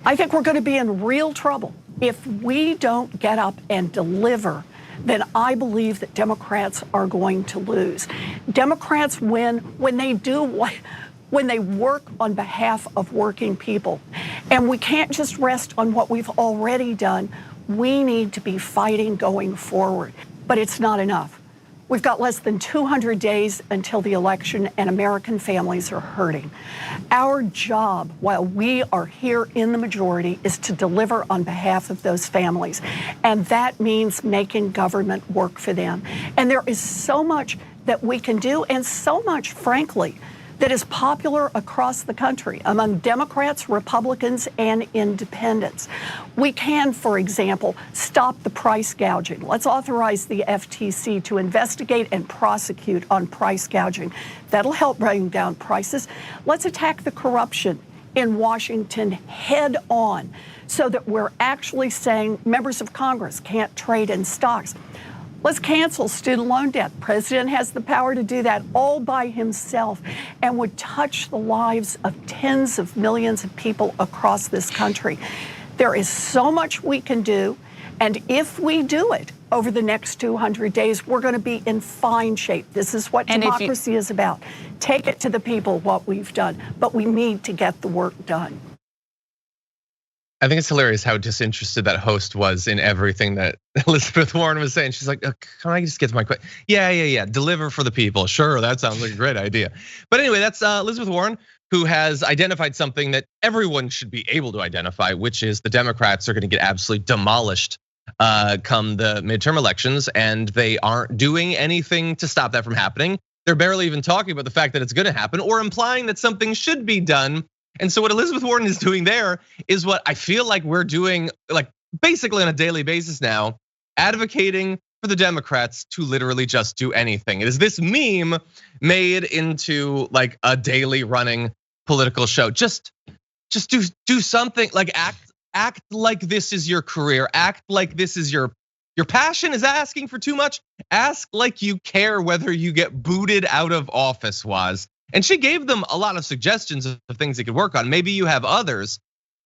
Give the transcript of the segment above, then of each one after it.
I think we're going to be in real trouble if we don't get up and deliver. Then I believe that Democrats are going to lose. Democrats win when they do when they work on behalf of working people. And we can't just rest on what we've already done. We need to be fighting going forward. But it's not enough. We've got less than 200 days until the election, and American families are hurting. Our job, while we are here in the majority, is to deliver on behalf of those families. And that means making government work for them. And there is so much that we can do, and so much, frankly, that is popular across the country among Democrats, Republicans, and independents. We can, for example, stop the price gouging. Let's authorize the FTC to investigate and prosecute on price gouging. That'll help bring down prices. Let's attack the corruption in Washington head on so that we're actually saying members of Congress can't trade in stocks. Let's cancel student loan debt. The president has the power to do that all by himself and would touch the lives of tens of millions of people across this country. There is so much we can do, and if we do it over the next 200 days, we're going to be in fine shape. This is what democracy is about. Take it to the people what we've done, but we need to get the work done. I think it's hilarious how disinterested that host was in everything that Elizabeth Warren was saying. She's like, can I just get to my question? Yeah. Deliver for the people. Sure, that sounds like a great idea. But anyway, that's Elizabeth Warren, who has identified something that everyone should be able to identify, which is the Democrats are going to get absolutely demolished come the midterm elections, and they aren't doing anything to stop that from happening. They're barely even talking about the fact that it's going to happen or implying that something should be done. And so what Elizabeth Warren is doing there is what I feel like we're doing, like basically on a daily basis now, advocating for the Democrats to literally just do anything. It is this meme made into like a daily running political show. Just do something, like act like this is your career. Act like this is your passion. Is asking for too much? Ask like you care whether you get booted out of office, Waz. And she gave them a lot of suggestions of things they could work on. Maybe you have others,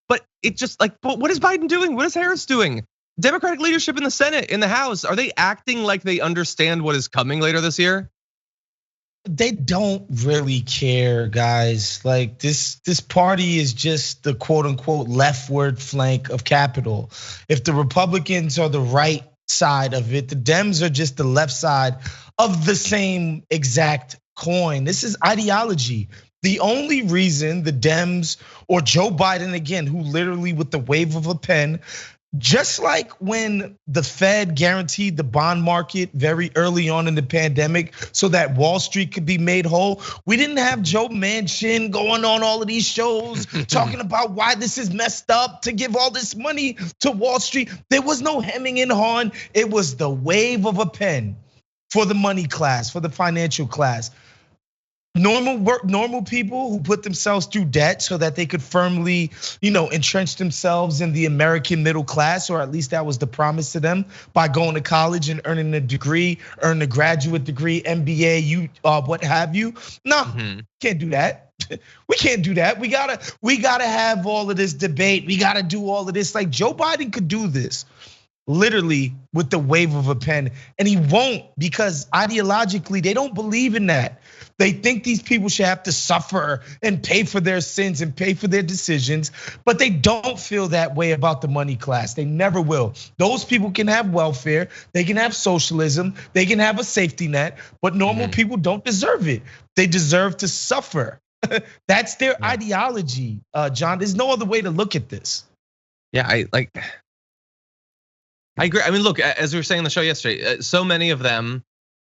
but it just like, but what is Biden doing? What is Harris doing? Democratic leadership in the Senate, in the House, are they acting like they understand what is coming later this year? They don't really care, guys. Like this party is just the quote unquote leftward flank of Capitol. If the Republicans are the right side of it, the Dems are just the left side of the same exact coin. This is ideology. The only reason the Dems or Joe Biden, again, who literally with the wave of a pen, just like when the Fed guaranteed the bond market very early on in the pandemic so that Wall Street could be made whole, we didn't have Joe Manchin going on all of these shows talking about why this is messed up to give all this money to Wall Street. There was no hemming and hawing. It was the wave of a pen for the money class, for the financial class. Normal people who put themselves through debt so that they could firmly, entrench themselves in the American middle class, or at least that was the promise to them by going to college and earning a degree, earn a graduate degree, MBA, what have you. No, can't do that. We can't do that. We gotta have all of this debate. We gotta do all of this. Like Joe Biden could do this literally with the wave of a pen, and he won't, because ideologically they don't believe in that. They think these people should have to suffer and pay for their sins and pay for their decisions, but they don't feel that way about the money class. They never will. Those people can have welfare, they can have socialism, they can have a safety net, but normal people don't deserve it. They deserve to suffer. That's their ideology, John. There's no other way to look at this. Yeah, I agree. I mean, look, as we were saying on the show yesterday, so many of them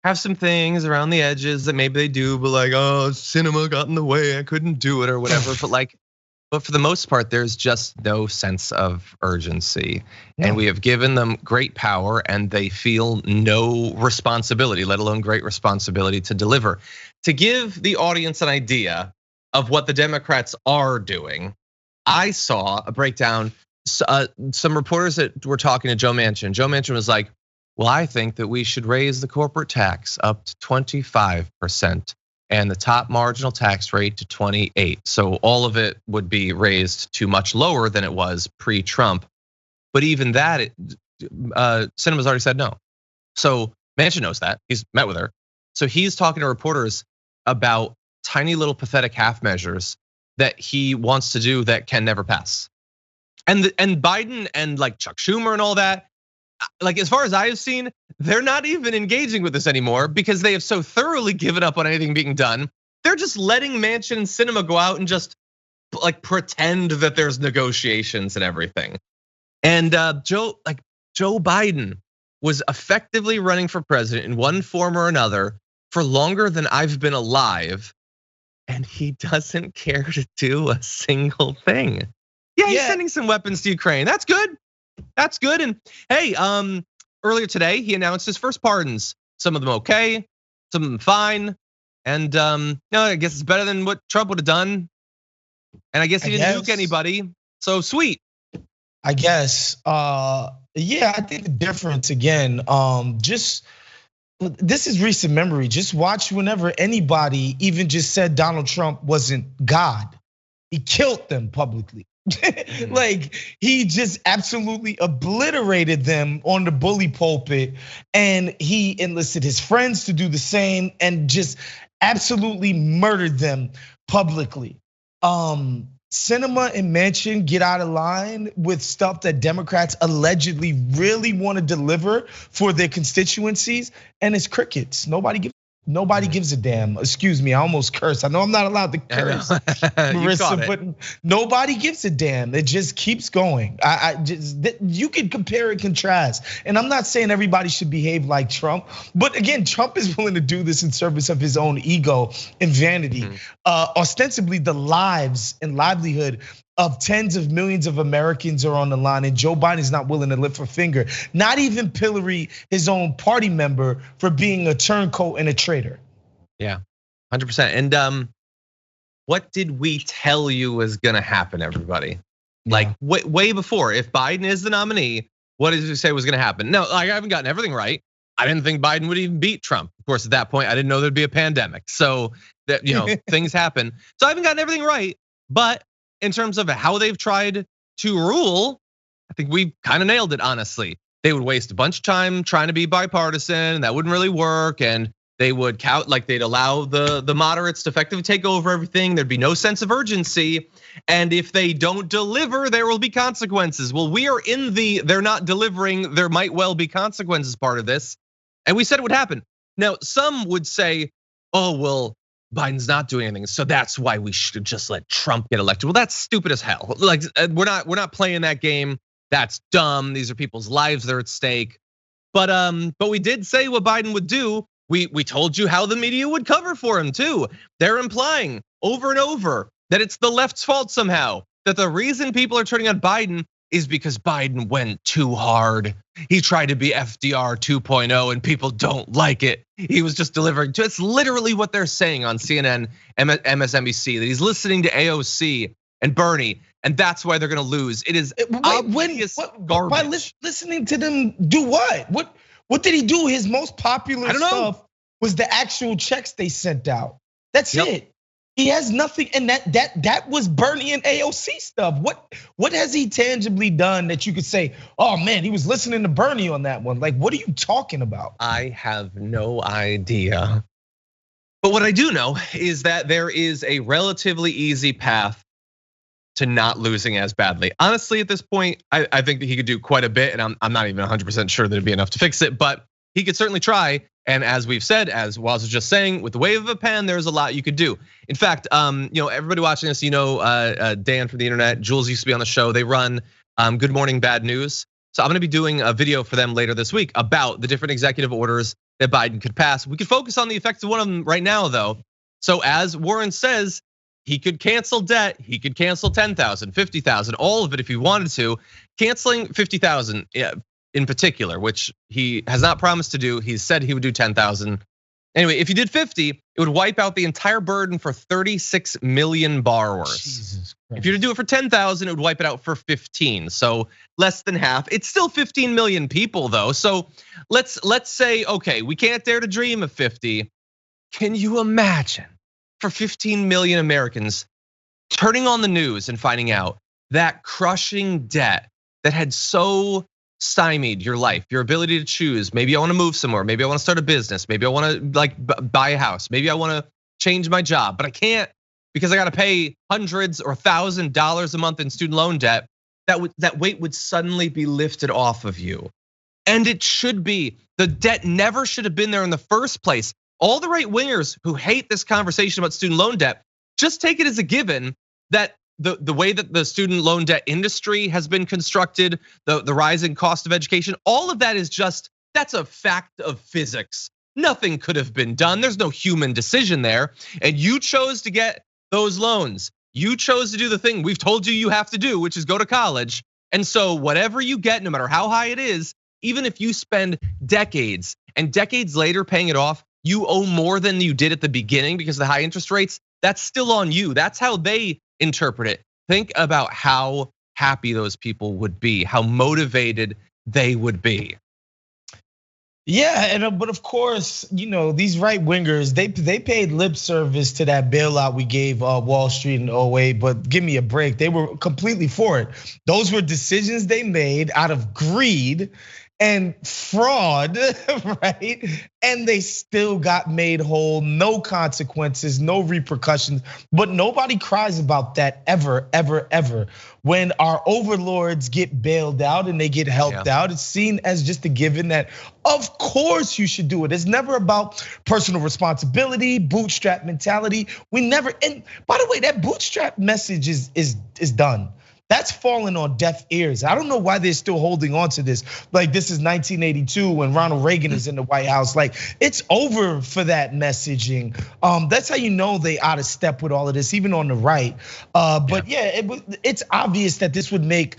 have some things around the edges that maybe they do, but like, oh, cinema got in the way, I couldn't do it or whatever. But for the most part, there's just no sense of urgency. And we have given them great power and they feel no responsibility, let alone great responsibility to deliver. To give the audience an idea of what the Democrats are doing, I saw a breakdown. Some reporters that were talking to Joe Manchin. Joe Manchin was like, well, I think that we should raise the corporate tax up to 25%. and the top marginal tax rate to 28. So all of it would be raised to much lower than it was pre-Trump. But even that, Sinema's already said no. So Manchin knows that. He's met with her. So he's talking to reporters about tiny little pathetic half measures that he wants to do that can never pass. And Biden and like Chuck Schumer and all that, like as far as I have seen, they're not even engaging with this anymore because they have so thoroughly given up on anything being done. They're just letting Manchin and Sinema go out and just like pretend that there's negotiations and everything. And Joe Biden was effectively running for president in one form or another for longer than I've been alive, and he doesn't care to do a single thing. Yeah, he's sending some weapons to Ukraine. That's good. That's good. And hey, earlier today he announced his first pardons. Some of them okay, some of them fine. And I guess it's better than what Trump would have done. And I guess he didn't nuke anybody. So sweet. I guess. Yeah, I think the difference again, just this is recent memory. Just watch whenever anybody even just said Donald Trump wasn't God. He killed them publicly. Like he just absolutely obliterated them on the bully pulpit, and he enlisted his friends to do the same and just absolutely murdered them publicly. Sinema and Manchin get out of line with stuff that Democrats allegedly really want to deliver for their constituencies, and it's crickets. Nobody gives a damn. Excuse me, I almost cursed. I know I'm not allowed to curse, Marissa, but nobody gives a damn. It just keeps going. You can compare and contrast. And I'm not saying everybody should behave like Trump, but again, Trump is willing to do this in service of his own ego and vanity. Ostensibly, the lives and livelihood of tens of millions of Americans are on the line, and Joe Biden is not willing to lift a finger, not even pillory his own party member for being a turncoat and a traitor. Yeah, 100%. And what did we tell you was gonna happen, everybody? Like way before, if Biden is the nominee, what did we say was gonna happen? No, I haven't gotten everything right. I didn't think Biden would even beat Trump. Of course, at that point, I didn't know there'd be a pandemic. So that things happen. So I haven't gotten everything right, but in terms of how they've tried to rule, I think we kind of nailed it, honestly. They would waste a bunch of time trying to be bipartisan, that wouldn't really work, and they would count like they'd allow the moderates to effectively take over everything. There'd be no sense of urgency, and if they don't deliver, there will be consequences. Well, we are in they're not delivering, there might well be consequences part of this, and we said it would happen. Now, some would say, oh, well, Biden's not doing anything, so that's why we should just let Trump get elected. Well, that's stupid as hell. Like we're not playing that game. That's dumb. These are people's lives that are at stake. But we did say what Biden would do. We told you how the media would cover for him too. They're implying over and over that it's the left's fault somehow. That the reason people are turning on Biden is because Biden went too hard. He tried to be FDR 2.0 and people don't like it. He was just delivering. It's literally what they're saying on CNN, MSNBC, that he's listening to AOC and Bernie, and that's why they're gonna lose. It is obvious garbage. By listening to them do what? What did he do? His most popular stuff was the actual checks they sent out. That's it. He has nothing, and that was Bernie and AOC stuff. What has he tangibly done that you could say, oh man, he was listening to Bernie on that one? Like, what are you talking about? I have no idea. But what I do know is that there is a relatively easy path to not losing as badly. Honestly, at this point, I think that he could do quite a bit, and I'm not even 100% sure that it'd be enough to fix it, but he could certainly try. And as we've said, as Waz was just saying, with the wave of a pen, there's a lot you could do. In fact, everybody watching this, Dan from the internet, Jules used to be on the show. They run Good Morning Bad News. So I'm gonna be doing a video for them later this week about the different executive orders that Biden could pass. We could focus on the effects of one of them right now, though. So as Warren says, he could cancel debt, he could cancel 10,000, 50,000, all of it if he wanted to. Canceling 50,000 in particular, which he has not promised to do. He said he would do 10,000. Anyway, if you did 50, it would wipe out the entire burden for 36 million borrowers. Jesus Christ. If you were to do it for 10,000, it would wipe it out for 15. So less than half. It's still 15 million people though. So let's say, okay, we can't dare to dream of 50. Can you imagine for 15 million Americans turning on the news and finding out that crushing debt that had so stymied your life, your ability to choose? Maybe I want to move somewhere. Maybe I want to start a business. Maybe I want to buy a house. Maybe I want to change my job, but I can't because I got to pay hundreds or $1,000 a month in student loan debt. That weight would suddenly be lifted off of you. And it should be. The debt never should have been there in the first place. All the right wingers who hate this conversation about student loan debt, just take it as a given that the way that the student loan debt industry has been constructed, the rising cost of education, all of that is that's a fact of physics. Nothing could have been done. There's no human decision there. And you chose to get those loans. You chose to do the thing we've told you have to do, which is go to college. And so whatever you get, no matter how high it is, even if you spend decades and decades later paying it off, you owe more than you did at the beginning because of the high interest rates. That's still on you. That's how they interpret it. Think about how happy those people would be, how motivated they would be. Yeah, but of course, these right wingers, they paid lip service to that bailout we gave Wall Street in 08, but give me a break. They were completely for it. Those were decisions they made out of greed and fraud, right? And they still got made whole, no consequences, no repercussions. But nobody cries about that ever, ever, ever. When our overlords get bailed out and they get helped out, it's seen as just a given that, of course, you should do it. It's never about personal responsibility, bootstrap mentality. We never. And by the way, that bootstrap message is done. That's fallen on deaf ears. I don't know why they're still holding on to this. Like this is 1982 when Ronald Reagan is in the White House. Like it's over for that messaging. That's how you know they out of step with all of this, even on the right. But yeah, it's obvious that this would make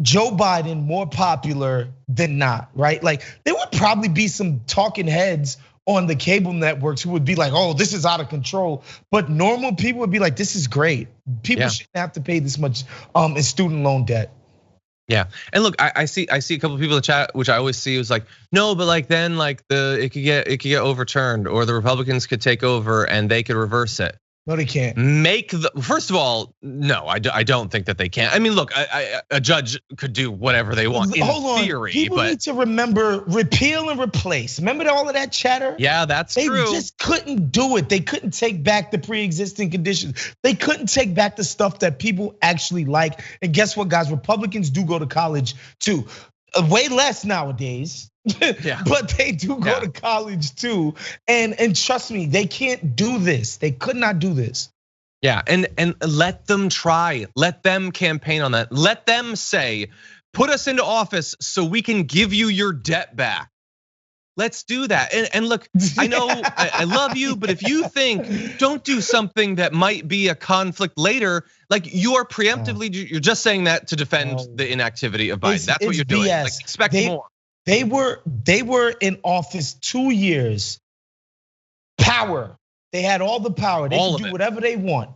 Joe Biden more popular than not, right? Like there would probably be some talking heads on the cable networks who would be like, oh, this is out of control. But normal people would be like, this is great. People shouldn't have to pay this much in student loan debt. Yeah, and look, I see a couple of people in the chat, which I always see was like, no, but like then like it could get overturned, or the Republicans could take over and they could reverse it. No, they can't. First of all, no, I don't think that they can. I mean, look, a judge could do whatever they want in theory. People need to remember repeal and replace. Remember all of that chatter? Yeah, that's true. They just couldn't do it. They couldn't take back the pre-existing conditions. They couldn't take back the stuff that people actually like. And guess what, guys? Republicans do go to college too. Way less nowadays. Yeah. But they do go to college too. And trust me, they can't do this. They could not do this. Yeah, and let them try. Let them campaign on that. Let them say, put us into office so we can give you your debt back. Let's do that. And look, I know I love you, but if you think don't do something that might be a conflict later, like you are preemptively, you're just saying that to defend the inactivity of Biden. That's what you're doing. Like expect more. They were in office 2 years. Power. They had all the power. They could do whatever they want.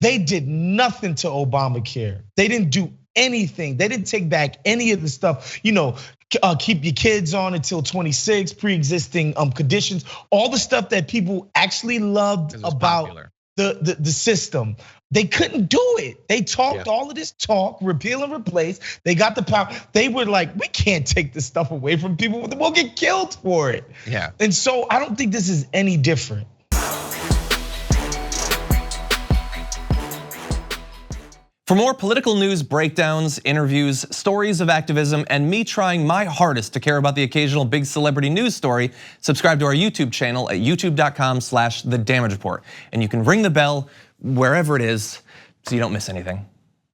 They did nothing to Obamacare. They didn't do anything. They didn't take back any of the stuff. Keep your kids on until 26, pre-existing conditions. All the stuff that people actually loved about the system. They couldn't do it. They talked all of this talk, repeal and replace. They got the power. They were like, we can't take this stuff away from people. We'll get killed for it. Yeah. And so I don't think this is any different. For more political news, breakdowns, interviews, stories of activism, and me trying my hardest to care about the occasional big celebrity news story, subscribe to our YouTube channel at youtube.com/thedamagereport. And you can ring the bell wherever it is so you don't miss anything.